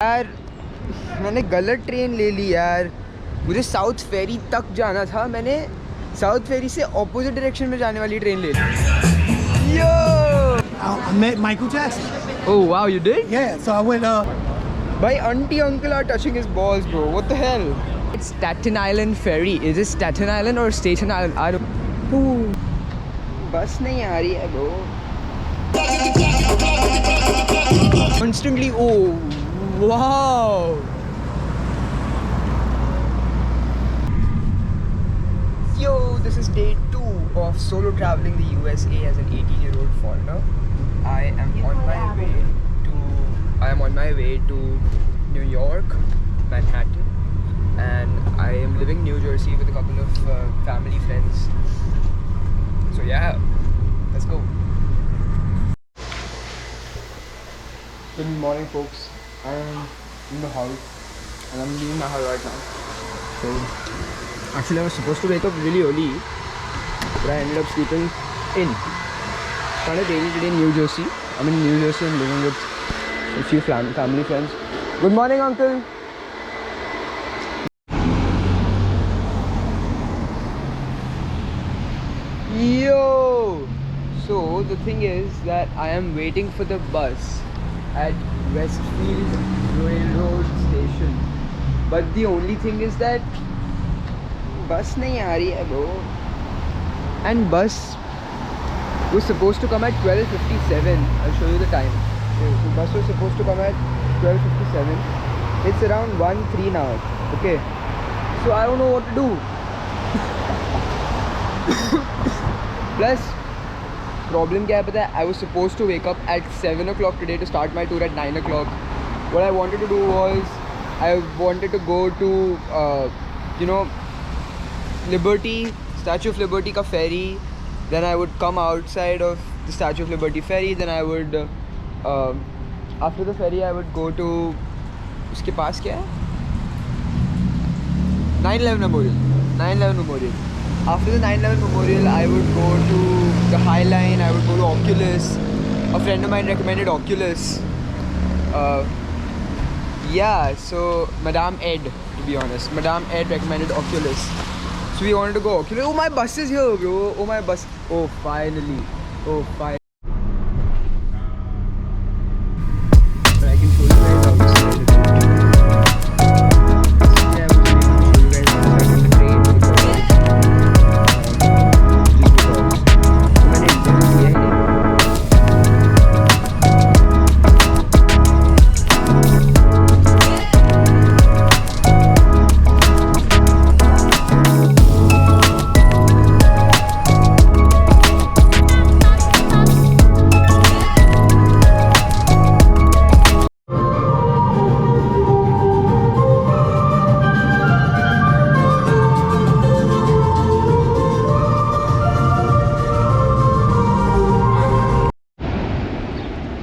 यार मैंने गलत ट्रेन ले ली यार। मुझे साउथ फेरी तक जाना था, मैंने साउथ फेरी से ऑपोजिट डायरेक्शन में जाने वाली ट्रेन ले ली। यो I met Michael Jackson. Oh wow, you did? Yeah, so I went. My auntie uncle are touching his balls, bro. What the hell? It's Staten Island ferry. Is it Staten Island or Staten Island? I don't. Ooh, bus नहीं आ रही है bro. Constantly. Oh wow. Yo, this is day 2 of solo traveling the USA as an 18-year-old foreigner. I am on my way to New York, Manhattan, and I am living New Jersey with a couple of family friends. So yeah, let's go. Good morning, folks. I am in the house, and I'm leaving my house right now. So actually, I was supposed to wake up really early, but I ended up sleeping in. It's kind of rainy today in New Jersey. I'm in New Jersey and living with a few family friends. Good morning, uncle. Yo! So the thing is that I am waiting for the bus at Westfield Railroad Station. But the only thing is that bus nahi aa rahi hai, bro. And bus was supposed to come at 12:57. I'll show you the time. The bus was supposed to come at 12:57. It's around 1:03 now. Okay. So I don't know what to do. Plus, problem kya hai pata hai? I was supposed to wake up at 7 o'clock today to start my tour at 9 o'clock. What I wanted to do was, I wanted to go to, Liberty, Statue of Liberty ka ferry. Then I would come outside of the Statue of Liberty ferry. Then I would, after the ferry, I would go to, uske paas kya hai? 9/11 Memorial. 9/11 Memorial. After the 9/11 Memorial, I would go to the High Line. I would go to Oculus. A friend of mine recommended Oculus. Yeah, so Madame Ed, to be honest, Madame Ed recommended Oculus. So we wanted to go Oculus. Oh, my bus is here, bro. Oh, my bus. Oh, finally. Oh, finally. But I can show you guys outside. Yeah, I was waiting to show you guys outside on the train because मैंने interview दिया ही नहीं.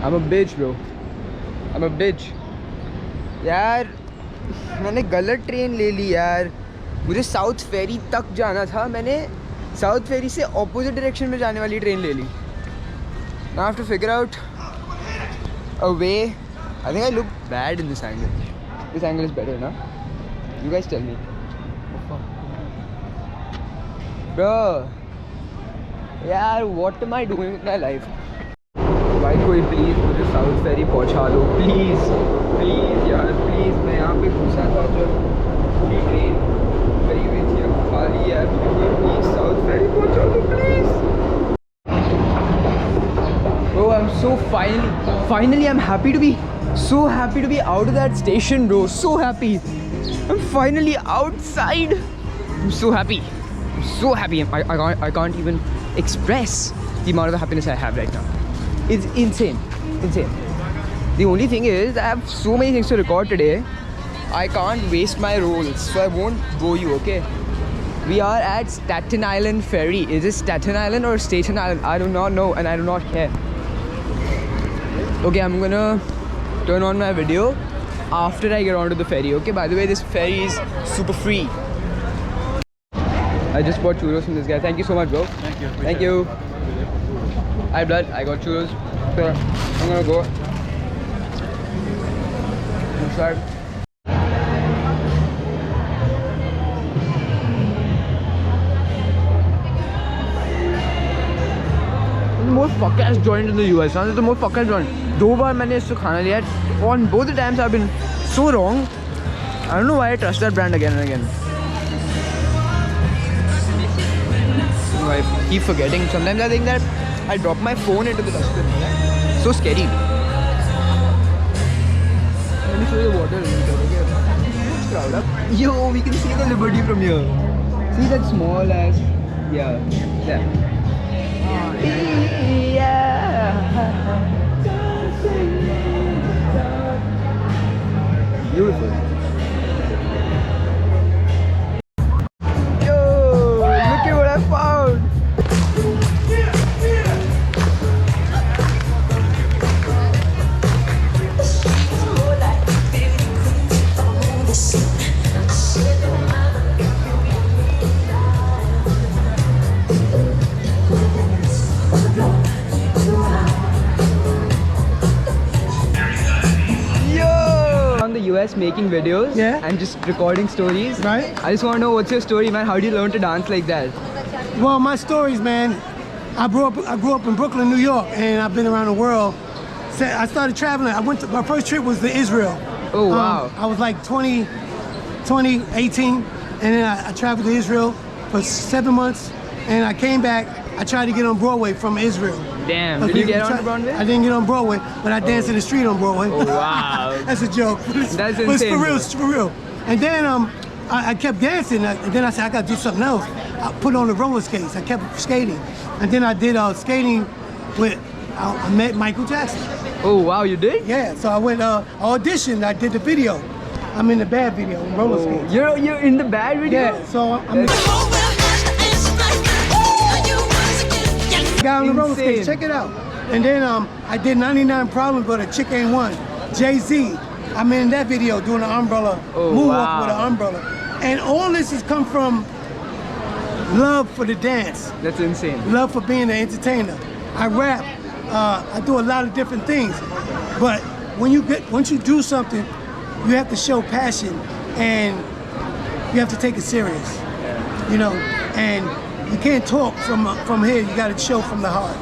I'm a bitch, bro. I'm a bitch. यार मैंने गलत train ले ली यार। मुझे south फेरी तक जाना था, मैंने साउथ फेरी से ऑपोजिट डायरेक्शन में जाने वाली ट्रेन ले ली. Now I have to figure out a way. I think I look bad in this angle. This angle is better, na? You guys tell me. Bro, यार what am I doing with my life? भाई कोई please मुझे south फेरी पहुंचा दो, please please यार please. मैं यहाँ पे घुसा था जब पूरी ट्रेन गई हुई थी, अब खाली यार. मुझे कोई प्लीज़ साउथ फेरी पहुंचा दो please. Bro, I'm so finally I'm happy to be out of that station, bro. So happy. I'm finally outside. I'm so happy. I can't even express the amount of happiness I have right now. It's insane. The only thing is I have so many things to record today. I can't waste my rolls, so I won't bore you, okay? We are at Staten Island ferry. Is it Staten Island or Staten Island? I do not know and I do not care. Okay, I'm gonna turn on my video after I get onto the ferry, okay? By the way, this ferry is super free. I just bought churros from this guy. Thank you so much, bro. Thank you. Hi blood, I got churros. So I'm gonna go swag. The most fuck-ass joint in the US. Huh? It's the most fuck-ass joint. 2 बार मैंने इससे खाना लिया है. On both the times I've been so wrong. I don't know why I trust that brand again and again. I keep forgetting. Sometimes I think that I drop my phone into the dustbin. So scary. Let me show you the water. It's crowded up. Yo, we can see the Liberty from here. See that small ass. Yeah. There. Yeah. Beautiful. Yo, look at what I found. The US making videos and just recording stories. Right. I just want to know what's your story, man. How did you learn to dance like that? Well, my stories, man. I grew up in Brooklyn, New York, and I've been around the world. So I started traveling. My first trip was to Israel. Oh wow. I was like 18, and then I traveled to Israel for 7 months, and I came back. I tried to get on Broadway from Israel. Damn. Did you get on Broadway? I didn't get on Broadway, but I danced in the street on Broadway. Oh wow. That's a joke. That's But it's insane. for real. It's for real. And then I kept dancing, and then I said I got to do something else. I put on the roller skates. I kept skating, and then I did skating with. I met Michael Jackson. Oh wow, you did? Yeah. So I went auditioned. I did the video. I'm in the bad video, roller skates. You're in the bad video? Yeah. So I'm the guy on the roller skates. Insane. Check it out. And then I did 99 Problems, but a chick ain't one. Jay-Z. I'm in that video doing an umbrella, moonwalk wow. with an umbrella. And all this has come from love for the dance, That's insane. love for being an entertainer. I rap, I do a lot of different things. But once you do something, you have to show passion and you have to take it serious. You know, and you can't talk from here, you gotta show from the heart.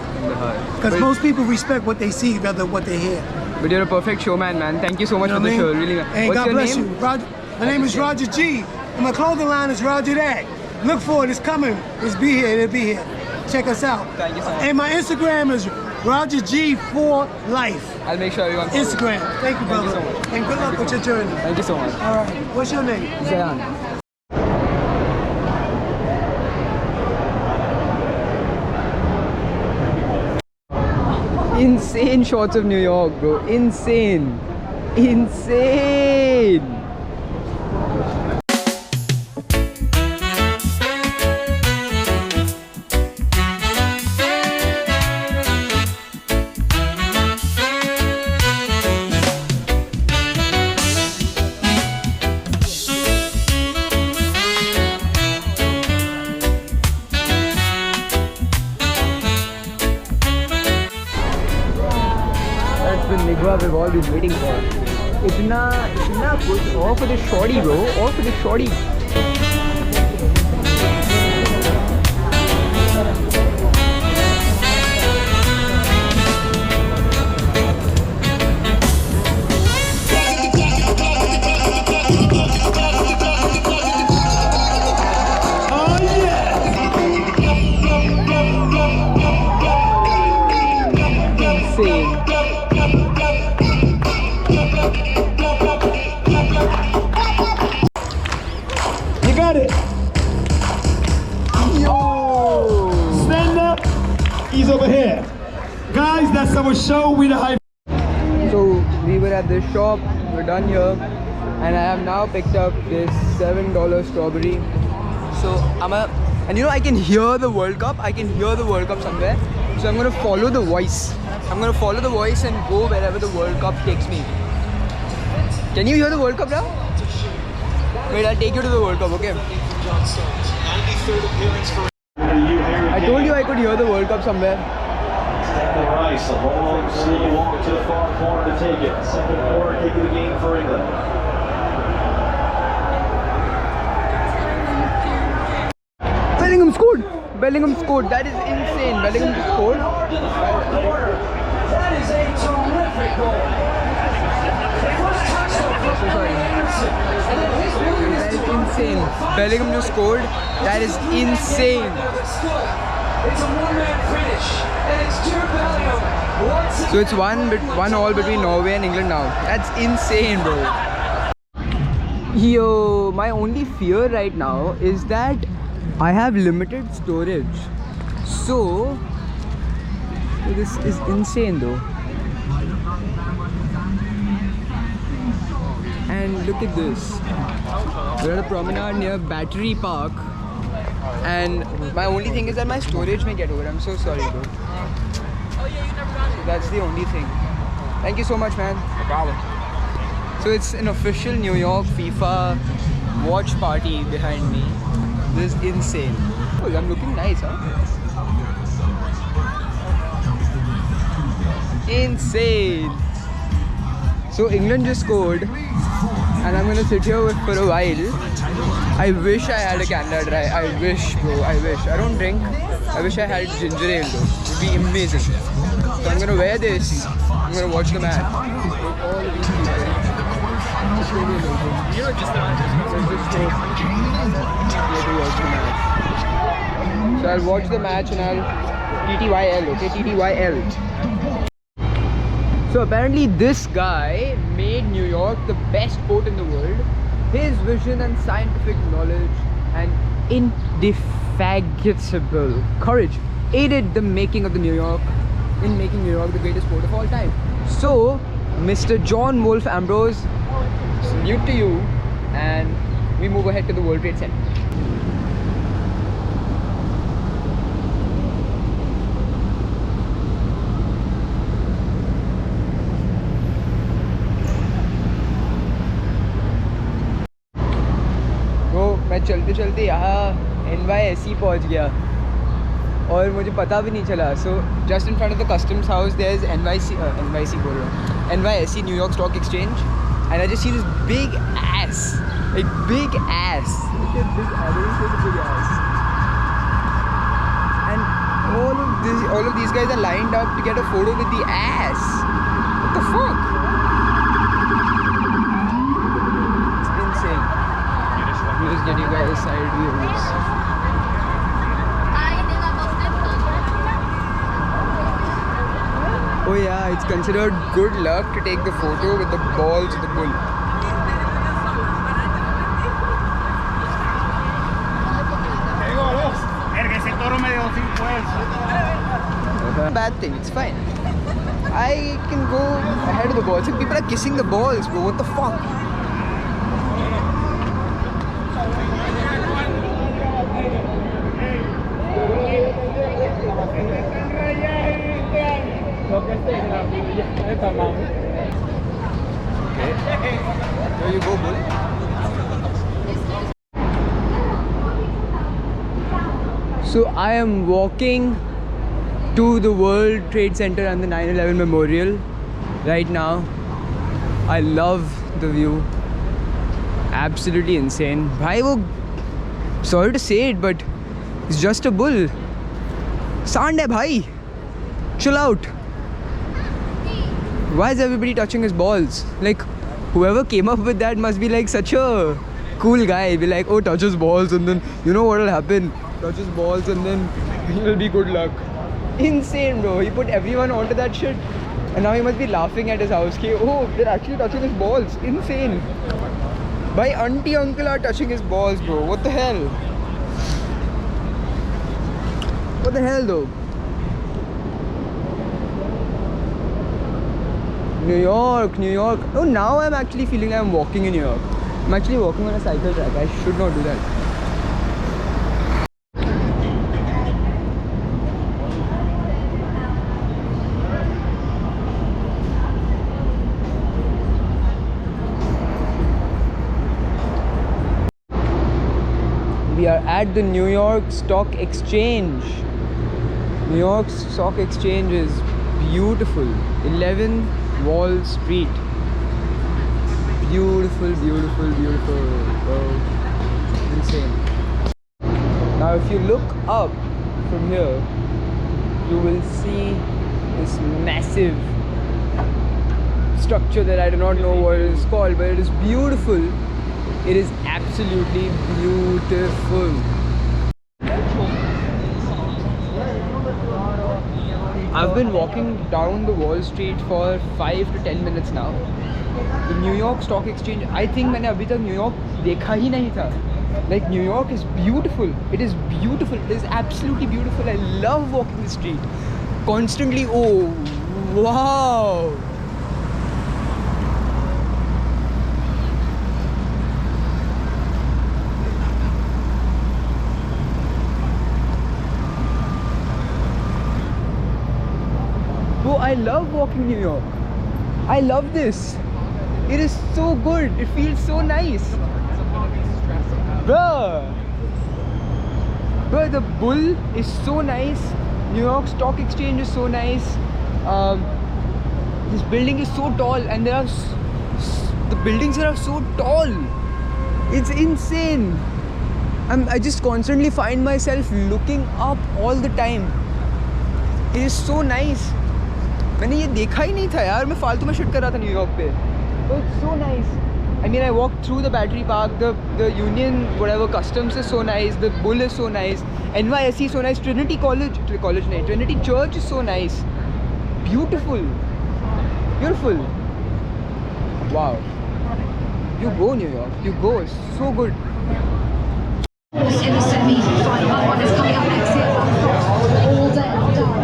Because most people respect what they see rather than what they hear. But you're a perfect showman, man. Thank you so much You know for the what I show. mean? Really. Hey, What's God your bless name? you. Roger, my name is Roger G. And my clothing line is Roger That. Look for it, it's coming. It's be here, it'll be here. Check us out. Thank you so much. And my Instagram is Roger G for Life. I'll make sure everyone follows. Instagram. Thank you, brother. so much. And good luck with your journey. Thank you so much. All right. What's your name? Zayan. Insane shots of New York, bro. Insane. Insane. That's the nigga we've all been waiting for. Itna push. All for the shorty, bro. All for the shorty. Insane. You got it. Yo. Stand up. He's over here. Guys, that's our show with the high. So we were at this shop, we're done here, and I have now picked up this $7 strawberry. So and you know I can hear the World Cup. I can hear the World Cup somewhere. So I'm gonna follow the voice. I'm gonna follow the voice and go wherever the World Cup takes me. Can you hear the World Cup now? Wait, I'll take you to the World Cup, okay? I told you I could hear the World Cup somewhere. Declan Rice, a long, slow walk to the far corner to take it. Second corner, kick of the game for England. Bellingham scored! Bellingham scored. That is insane. Bellingham just scored. That is a terrific goal. So sorry. That is insane. Bellingham just scored. That is insane. It's a one-man finish, and it's Jude Bellingham. So it's 1-1 between Norway and England now. That's insane, bro. Yo, my only fear right now is that I have limited storage. So this is insane though. And look at this. We're at a promenade near Battery Park. And my only thing is that my storage may get over. I'm so sorry, bro. So that's the only thing. Thank you so much, man. No problem. So it's an official New York FIFA watch party behind me. This is insane. Oh, I'm looking nice, huh? Insane. So England just scored, and I'm gonna sit here for a while. I wish I had a Canada Dry. I wish, bro. I wish. I don't drink. I wish I had ginger ale though. It would be amazing. So I'm gonna wear this. I'm gonna watch the match. All of these people. It's really amazing. You're just not. So I'll watch the match and I'll TTYL. Okay, TTYL. So apparently this guy made New York the best port in the world. His vision and scientific knowledge and indefatigable courage aided the making of New York the greatest port of all time. So, Mr. John Wolfe Ambrose, salute to you, and we move ahead to the World Trade Center. मैं चलते चलते यहाँ NYSE पहुँच गया और मुझे पता भी नहीं चला. So just in front of the customs house there is NYSE बोल रहा हूँ, NYSE New York Stock Exchange, and I just see this big ass, like big ass. Look at this ass, big ass. And all of these guys are lined up to get a photo with the ass. What the fuck? Just get you guys side views. Oh yeah, it's considered good luck to take the photo with the balls of the bull. Bad thing, it's fine. I can go ahead of the balls. And people are kissing the balls, bro. What the fuck? Okay. There you go, bull. So I am walking to the World Trade Center and the 9/11 Memorial right now. I love the view. Absolutely insane. Bhai, wo, sorry to say it, but it's just a bull. Sand hai, bhai. Chill out. Why is everybody touching his balls? Like, whoever came up with that must be like such a cool guy. Be like, oh, touch his balls, and then you know what will happen? Touch his balls, and then it'll be good luck. Insane, bro. He put everyone onto that shit, and now he must be laughing at his house. Ki, oh, they're actually touching his balls. Insane. My auntie, uncle are touching his balls, bro. What the hell? What the hell, though? New York, New York. Oh, now I'm actually feeling like I'm walking in New York. I'm actually walking on a cycle track. I should not do that. We are at the New York Stock Exchange. New York Stock Exchange is beautiful. 11 Wall Street. Beautiful, beautiful, beautiful. Oh, insane. Now if you look up from here, you will see this massive structure that I do not know what it is called, but it is beautiful. It is absolutely beautiful. I've been walking down the Wall Street for 5 to 10 minutes now. The New York Stock Exchange, I think मैंने अभी तक New York देखा ही नहीं था. Like New York is beautiful. It is beautiful. It is absolutely beautiful. I love walking the street. Constantly, oh, wow. Bro, I love walking New York. I love this. It is so good. It feels so nice. Bro, the bull is so nice. New York Stock Exchange is so nice. This building is so tall, and there are the buildings here are so tall. It's insane. I just constantly find myself looking up all the time. It is so nice. मैंने ये देखा ही नहीं था यार. मैं फालतू में shit कर रहा था न्यूयॉर्क पे. But it's so nice. I mean, I walked through the Battery Park. The Union, whatever, Customs is so nice. The Bull is so nice. NYSC is so nice. Trinity Trinity Church is so nice. Beautiful. Beautiful. Wow. You go New York. You go. It's so good. In the semi-final, one is coming up next year. All day done.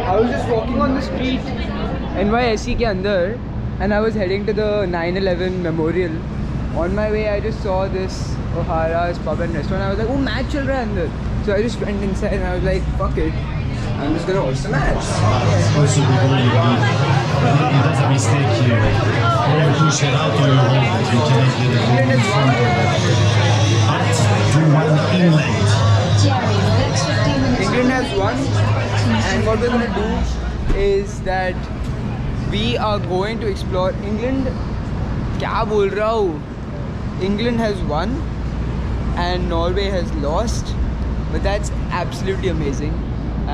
I was just walking on the street NYSC के अंदर, and I was heading to the 9/11 memorial. On my way, I just saw this O'Hara's pub and restaurant. I was like, oh, match चल रहा है अंदर. So I just went inside and I was like, fuck it, I'm just gonna watch the match. Also, before you leave, that's a mistake here. Don't push it out to your home that you cannot get a goal in front of it. But do one inland. Jerry, the next 15 minutes. England has won, and what we're gonna do is that we are going to explore England. क्या बोल रहा हूँ? England has won and Norway has lost, but that's absolutely amazing,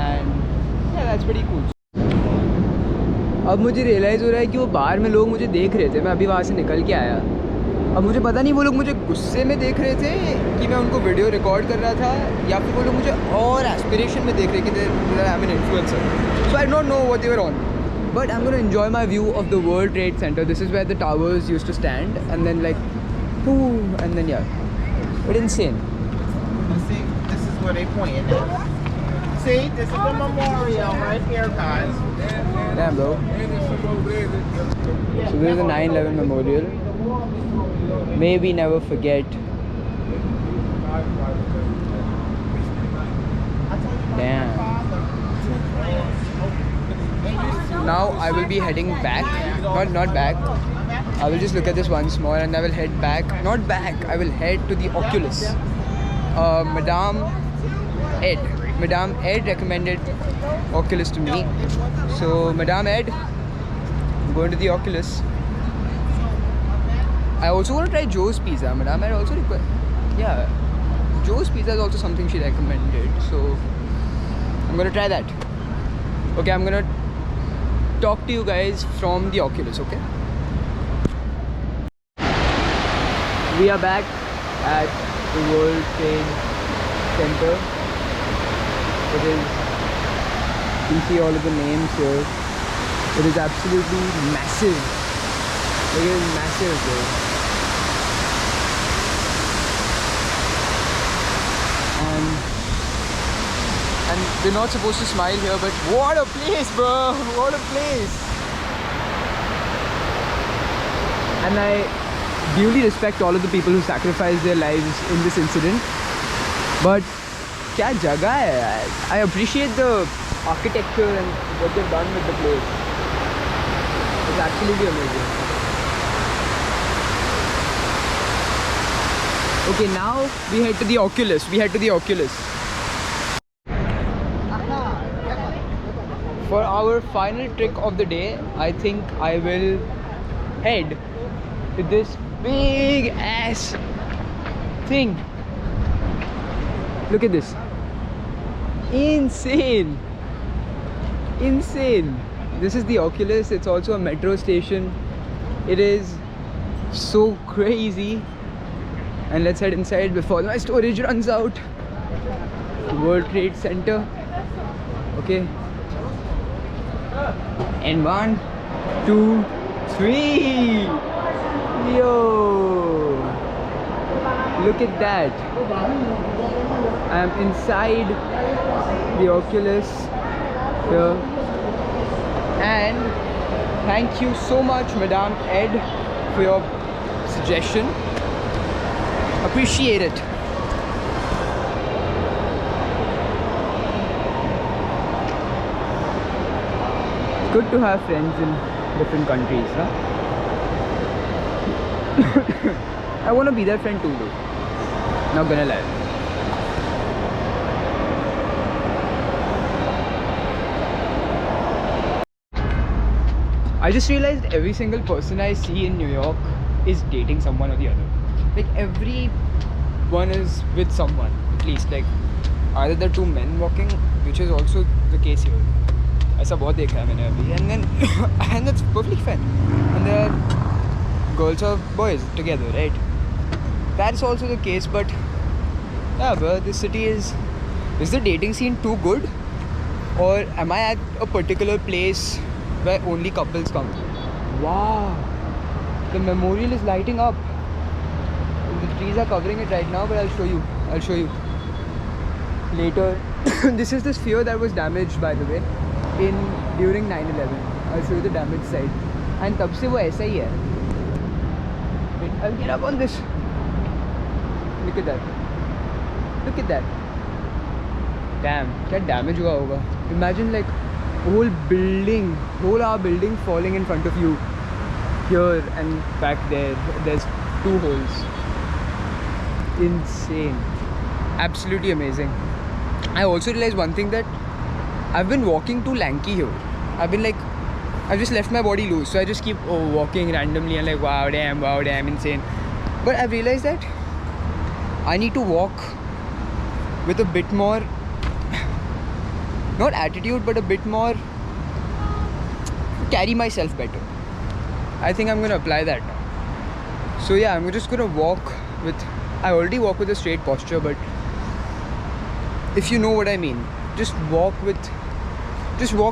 and yeah, that's pretty cool. अब मुझे realise हो रहा है कि वो बाहर में लोग मुझे देख रहे थे. मैं अभी वहाँ से निकल के आया. अब मुझे पता नहीं वो लोग मुझे गुस्से में देख रहे थे कि मैं उनको वीडियो रिकॉर्ड कर रहा था, या फिर वो लोग मुझे और एस्पिरेशन में देख रहे कि I am an influencer. So I don't know what they were on, but I'm going to enjoy my view of the World Trade Center. This is where the towers used to stand, and then like, ooh, and then yeah, but insane. See, this is where they pointing at. See, this is the memorial right here, guys. Damn, bro. So this is the 9/11 memorial. May we never forget. Damn. Now I will be heading back. Not back. I will just look at this once more and I will head back. Not back. I will head to the Oculus. Madame Ed recommended Oculus to me. So Madame Ed, I'm going to the Oculus. I also want to try Joe's Pizza. Madame Ed also Joe's Pizza is also something she recommended. So I'm going to try that. Okay, I'm going to talk to you guys from the Oculus, okay? We are back at the World Trade Center. It is, you see all of the names here. It is absolutely massive. It is massive, bro. And we're not supposed to smile here, but what a place, bro! What a place! And I duly respect all of the people who sacrificed their lives in this incident. But क्या जगह है यार! I appreciate the architecture and what they've done with the place. It's absolutely amazing. Okay, now we head to the Oculus. For our final trick of the day, I think I will head to this big ass thing. Look at this. Insane. Insane. This is the Oculus. It's also a metro station. It is so crazy. And let's head inside before my storage runs out. World Trade Center. Okay. And 1, 2, 3. Yo. Look at that. I'm inside the Oculus here. And thank you so much, Madame Ed, for your suggestion. Appreciate it. It's good to have friends in different countries, huh? I want to be their friend too, though. Not gonna lie. I just realized every single person I see in New York is dating someone or the other. Like everyone is with someone, at least. Like either they're two men walking, which is also the case here. ऐसा बहुत देखा है मैंने अभी, and then and that's perfectly fine. And there are girls or boys together, right? That's also the case, but yeah, bro, this city is the dating scene too good, or am I at a particular place where only couples come? Wow, the memorial is lighting up. The trees are covering it right now, but I'll show you later. This is the sphere that was damaged, by the way, during 9/11. I'll show you the damaged side. And तब से वो ऐसा ही है. Wait, I'll get up on this. Look at that. Look at that. Damn, क्या damage हुआ होगा. Imagine like whole our building falling in front of you. Here and back there, there's 2 holes. Insane. Absolutely amazing. I also realized one thing, that I've been walking too lanky here. I've just left my body loose, so I just keep walking randomly and like wow damn, insane. But I've realized that I need to walk with a bit more, not attitude, but a bit more, carry myself better. I think I'm gonna apply that now. So yeah, I'm just gonna walk with, I already walk with a straight posture, but if you know what I mean, just walk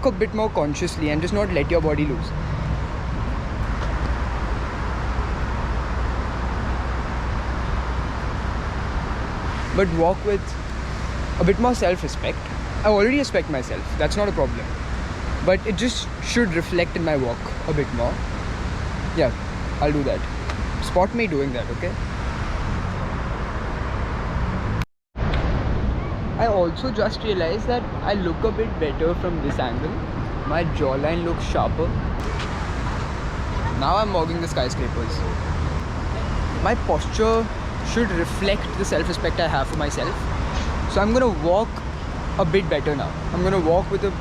a bit more consciously and just not let your body loose. But walk with a bit more self-respect. I already respect myself, that's not a problem. But it just should reflect in my walk a bit more. Yeah, I'll do that. Spot me doing that, okay? I also just realized that I look a bit better from this angle. My jawline looks sharper. Now I'm walking the skyscrapers. My posture should reflect the self-respect I have for myself. So I'm gonna walk a bit better now. I'm gonna walk with a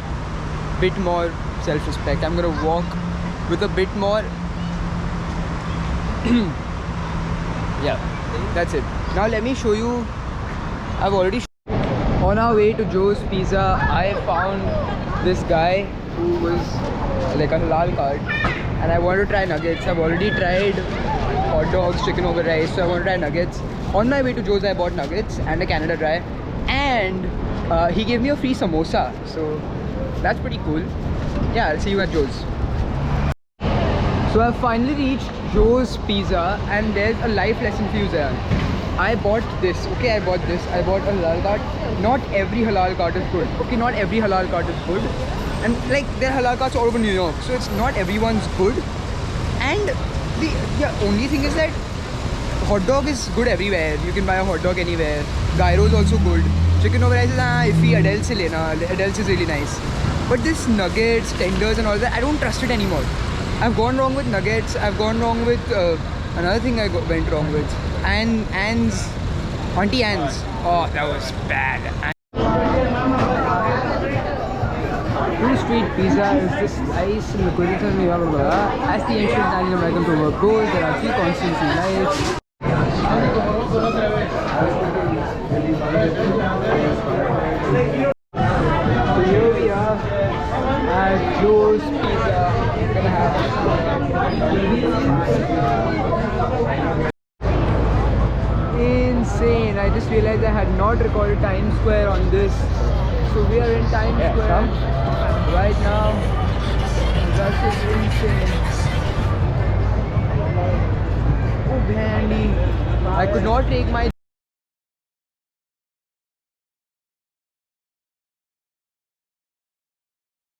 bit more self-respect. I'm gonna walk with a bit more yeah, that's it. Now let me show you. I've already on our way to Joe's Pizza, I found this guy who was like a halal cart, and I want to try nuggets. I've already tried hot dogs, chicken over rice, so I want to try nuggets. On my way to Joe's, I bought nuggets and a Canada Dry, and he gave me a free samosa, so that's pretty cool. Yeah, I'll see you at Joe's. So I've finally reached Joe's Pizza, and there's a life lesson for you there. I bought this, okay, I bought a halal cart. Not every halal cart is good, okay, not every halal cart is good. And like, there are halal carts all over New York, so it's not everyone's good. And the only thing is that hot dog is good everywhere. You can buy a hot dog anywhere. Gyro is also good. Chicken over rice is iffy, Adele's se lena. Adele's is really nice. But this nuggets, tenders and all that, I don't trust it anymore. I've gone wrong with nuggets. I've gone wrong with another thing I went wrong with. Auntie Anne's. Oh, that was bad. Too street pizza is just nice and gluten, blah blah blah. As the ancient Italian welcome to our goal, there are 3 constants in life. So here we are at Joe's Pizza. We're gonna have insane. I just realized I had not recorded Times Square on this. So we are in Times Square right now. That is insane. Oh, handy. I could not take my